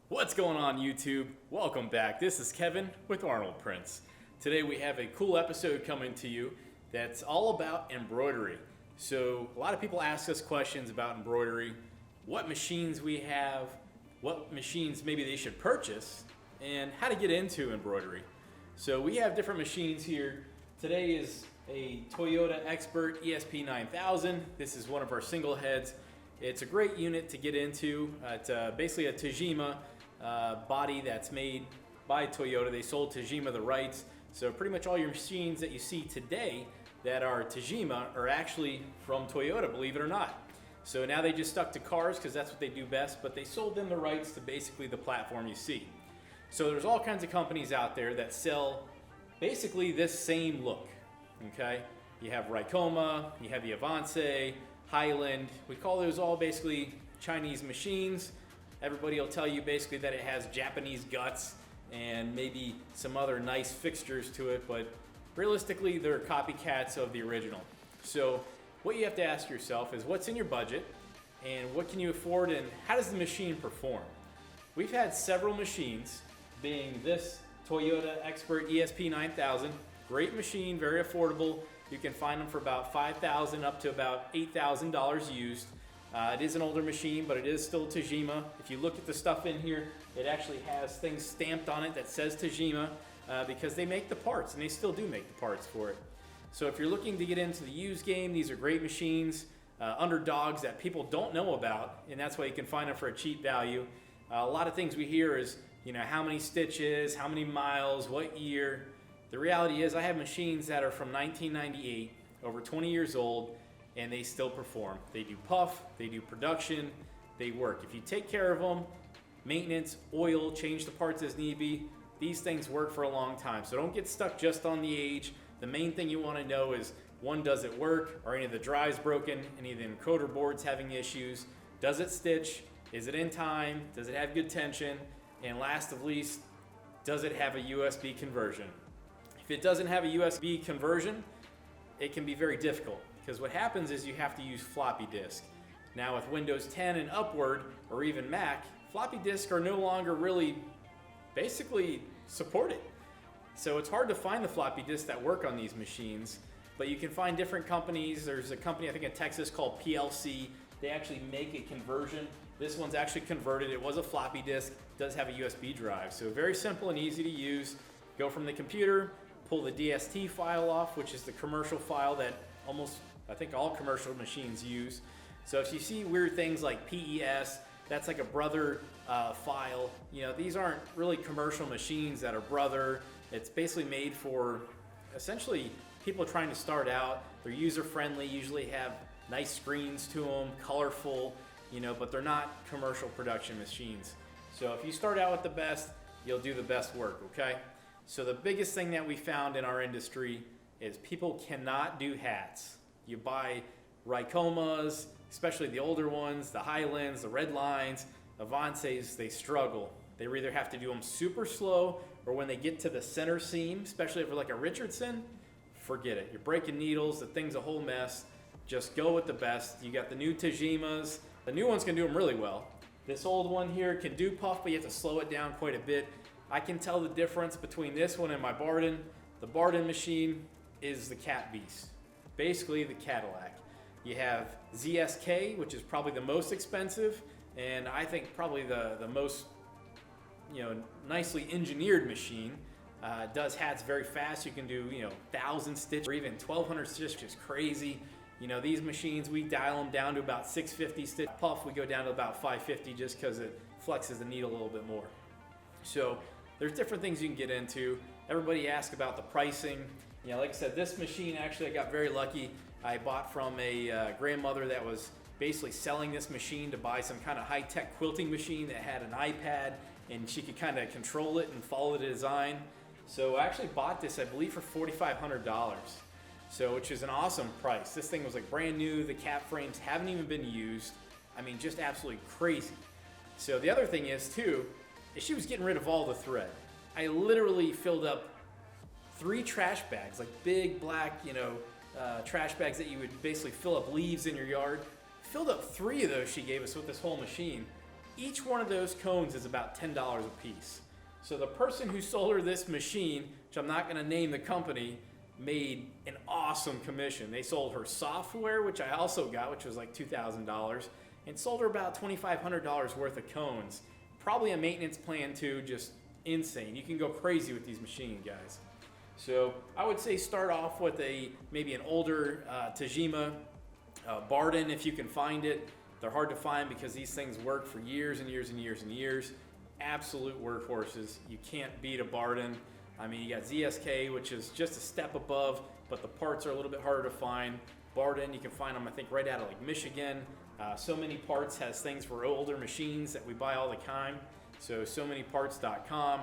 What's going on YouTube? Welcome back. This is Kevin with Arnold Prints. Today we have a cool episode coming to you that's all about embroidery. So a lot of people ask us questions about embroidery, what machines we have, what machines maybe they should purchase, and how to get into embroidery. So we have different machines here. Today is a Toyota Expert ESP9000. This is one of our single heads. It's a great unit to get into. It's basically a Tajima body that's made by Toyota. They sold Tajima the rights. So pretty much all your machines that you see today that are Tajima are actually from Toyota, believe it or not. So now they just stuck to cars because that's what they do best, but they sold them the rights to basically the platform you see. So there's all kinds of companies out there that sell basically this same look, okay? You have Ricoma, you have the Avance, Highland. We call those all basically Chinese machines. Everybody will tell you basically that it has Japanese guts and maybe some other nice fixtures to it, but realistically they're copycats of the original. So what you have to ask yourself is what's in your budget and what can you afford and how does the machine perform? We've had several machines, being this Toyota Expert ESP9000, great machine, very affordable. You can find them for about $5,000 up to about $8,000 used. It is an older machine, but it is still Tajima. If you look at the stuff in here, it actually has things stamped on it that says Tajima because they make the parts, and they still do make the parts for it. So if you're looking to get into the used game, these are great machines, underdogs that people don't know about, and that's why you can find them for a cheap value. A lot of things we hear is, you know, how many stitches, how many miles, what year. The reality is I have machines that are from 1998, over 20 years old, and they still perform. They do puff, they do production, they work. If you take care of them, maintenance, oil, change the parts as need be, these things work for a long time. So don't get stuck just on the age. The main thing you want to know is, one, does it work? Are any of the drives broken? Any of the encoder boards having issues? Does it stitch? Is it in time? Does it have good tension? And last of least, does it have a USB conversion? If it doesn't have a USB conversion, it can be very difficult because what happens is you have to use floppy disk. Now with Windows 10 and upward, or even Mac, floppy disks are no longer really basically supported. So it's hard to find the floppy disks that work on these machines, but you can find different companies. There's a company I think in Texas called PLC. They actually make a conversion. This one's actually converted. It was a floppy disk, does have a USB drive. So very simple and easy to use. Go from the computer, pull the DST file off, which is the commercial file that almost, I think all commercial machines use. So if you see weird things like PES, that's like a brother file. You know, these aren't really commercial machines that are brother. It's basically made for essentially people trying to start out. They're user friendly, usually have nice screens to them, colorful, you know, but they're not commercial production machines. So if you start out with the best, you'll do the best work, okay? So the biggest thing that we found in our industry is people cannot do hats. You buy Ricomas, especially the older ones, the Highlands, the Red Lines, Avances, they struggle. They either have to do them super slow, or when they get to the center seam, especially for like a Richardson, forget it. You're breaking needles, the thing's a whole mess. Just go with the best. You got the new Tajimas. The new ones can do them really well. This old one here can do puff, but you have to slow it down quite a bit. I can tell the difference between this one and my Barudan. The Barudan machine is the cat beast, basically the Cadillac. You have ZSK, which is probably the most expensive, and I think probably the most, you know, nicely engineered machine. Does hats very fast. You can do, you know, 1,000 stitches or even 1,200 stitches, which is crazy. You know, these machines, we dial them down to about 650 stitch. Puff, we go down to about 550 just because it flexes the needle a little bit more. So there's different things you can get into. Everybody asks about the pricing. You know, like I said, this machine, actually I got very lucky. I bought from a grandmother that was basically selling this machine to buy some kind of high-tech quilting machine that had an iPad and she could kind of control it and follow the design. So I actually bought this, I believe, for $4,500. So, which is an awesome price. This thing was like brand new. The cap frames haven't even been used. I mean, just absolutely crazy. So the other thing is too, is she was getting rid of all the thread. I literally filled up 3 trash bags, like big black, you know, trash bags that you would basically fill up leaves in your yard. Filled up 3 of those she gave us with this whole machine. each one of those cones is about $10 a piece. So the person who sold her this machine, which I'm not going to name the company, made an awesome commission. They sold her software, which I also got, which was like $2,000, and sold her about $2,500 worth of cones. Probably a maintenance plan too, just insane. You can go crazy with these machines, guys. So I would say start off with maybe an older Tajima Barudan if you can find it. They're hard to find because these things work for years and years and years and years. Absolute workhorses. You can't beat a Barudan. I mean, you got ZSK, which is just a step above, but the parts are a little bit harder to find. Barudan, you can find them, I think, right out of like Michigan. So Many Parts has things for older machines that we buy all the time. So SoManyParts.com.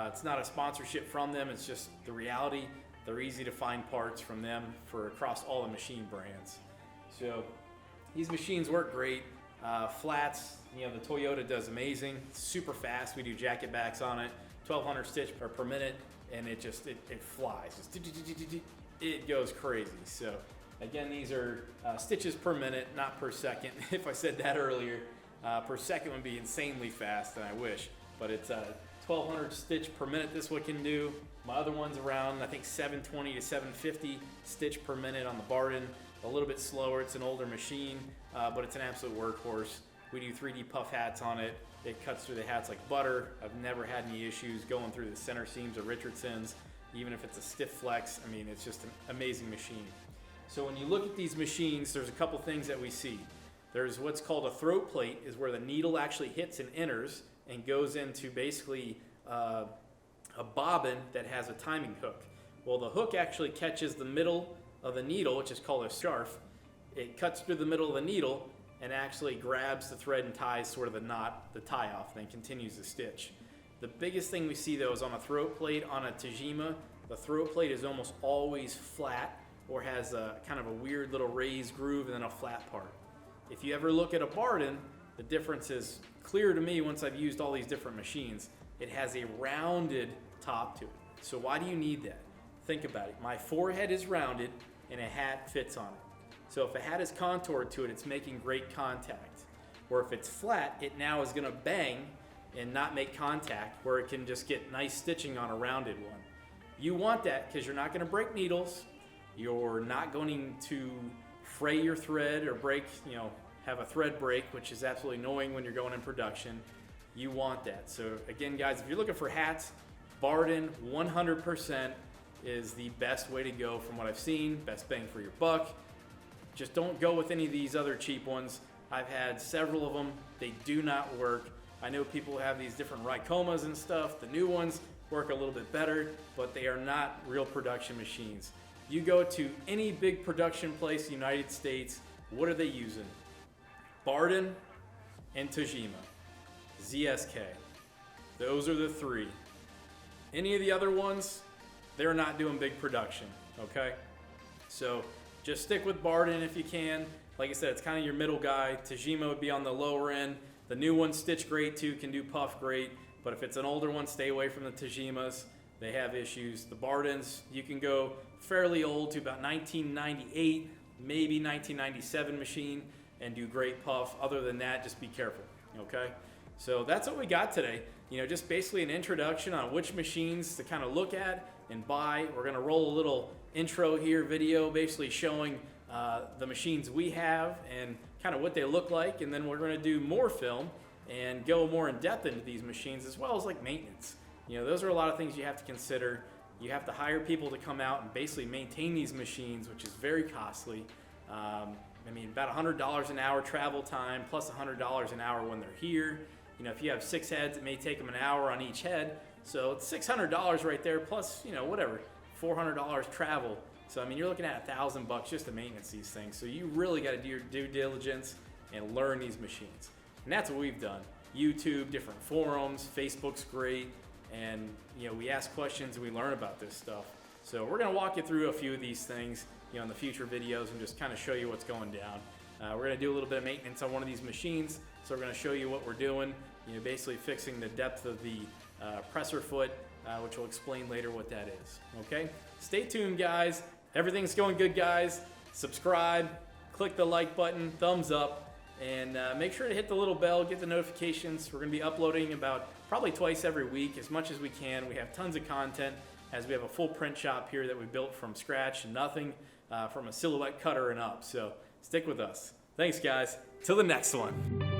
It's not a sponsorship from them. It's just the reality. They're easy to find parts from them for across all the machine brands. So these machines work great. Flats, the Toyota does amazing. It's super fast. We do jacket backs on it. 1,200 stitch per minute, and it flies. It goes crazy. So again, these are stitches per minute, not per second. If I said that earlier, per second would be insanely fast, and I wish. But it's 1,200 stitch per minute. This one can do. My other one's around, I think, 720 to 750 stitch per minute on the Barudan. A little bit slower. It's an older machine, but it's an absolute workhorse. We do 3D puff hats on it. It cuts through the hats like butter. I've never had any issues going through the center seams of Richardson's, even if it's a stiff flex. I mean, it's just an amazing machine. So when you look at these machines, there's a couple things that we see. There's what's called a throat plate, is where the needle actually hits and enters and goes into basically a bobbin that has a timing hook. Well, the hook actually catches the middle of the needle, which is called a scarf. It cuts through the middle of the needle and actually grabs the thread and ties sort of the knot, the tie off, and then continues the stitch. The biggest thing we see though is on a throat plate on a Tajima, the throat plate is almost always flat or has a kind of a weird little raised groove and then a flat part. If you ever look at a Barudan, the difference is clear to me once I've used all these different machines. It has a rounded top to it. So why do you need that? Think about it. My forehead is rounded and a hat fits on it. So if a hat is contoured to it, it's making great contact. Or if it's flat, it now is going to bang and not make contact, where it can just get nice stitching on a rounded one. You want that because you're not going to break needles. You're not going to fray your thread or break, have a thread break, which is absolutely annoying when you're going in production. You want that. So again, guys, if you're looking for hats, Barudan 100% is the best way to go from what I've seen. Best bang for your buck. Just don't go with any of these other cheap ones. I've had several of them. They do not work. I know people have these different Ricomas and stuff. The new ones work a little bit better, but they are not real production machines. You go to any big production place in the United States, what are they using? Barudan and Tajima. ZSK. Those are the three. Any of the other ones, they're not doing big production, okay? So just stick with Barudan if you can. Like I said, it's kind of your middle guy. Tajima would be on the lower end. The new ones stitch great too, can do puff great. But if it's an older one, stay away from the Tajimas. They have issues. The Barudans, you can go fairly old to about 1998, maybe 1997 machine and do great puff. Other than that, just be careful, okay? So that's what we got today. Just basically an introduction on which machines to kind of look at and buy. We're gonna roll a little intro here video basically showing the machines we have and kind of what they look like, and then we're going to do more film and go more in depth into these machines, as well as like maintenance. Those are a lot of things you have to consider. You have to hire people to come out and basically maintain these machines, which is very costly. About $100 an hour travel time plus $100 an hour when they're here. If you have 6 heads, it may take them an hour on each head, so it's $600 right there plus $400 travel. So you're looking at $1,000 just to maintenance these things. So you really got to do your due diligence and learn these machines. And that's what we've done. YouTube, different forums, Facebook's great, and we ask questions and we learn about this stuff. So we're going to walk you through a few of these things, in the future videos and just kind of show you what's going down. We're going to do a little bit of maintenance on one of these machines. So we're going to show you what we're doing, basically fixing the depth of the presser foot, which will explain later what that is. Okay, stay tuned, guys. Everything's going good, guys. Subscribe, click the like button, thumbs up, And make sure to hit the little bell, get the notifications. We're going to be uploading about probably twice every week, as much as we can. We have tons of content, as we have a full print shop here that we built from scratch, nothing from a silhouette cutter and up. So stick with us. Thanks, guys. Till the next one.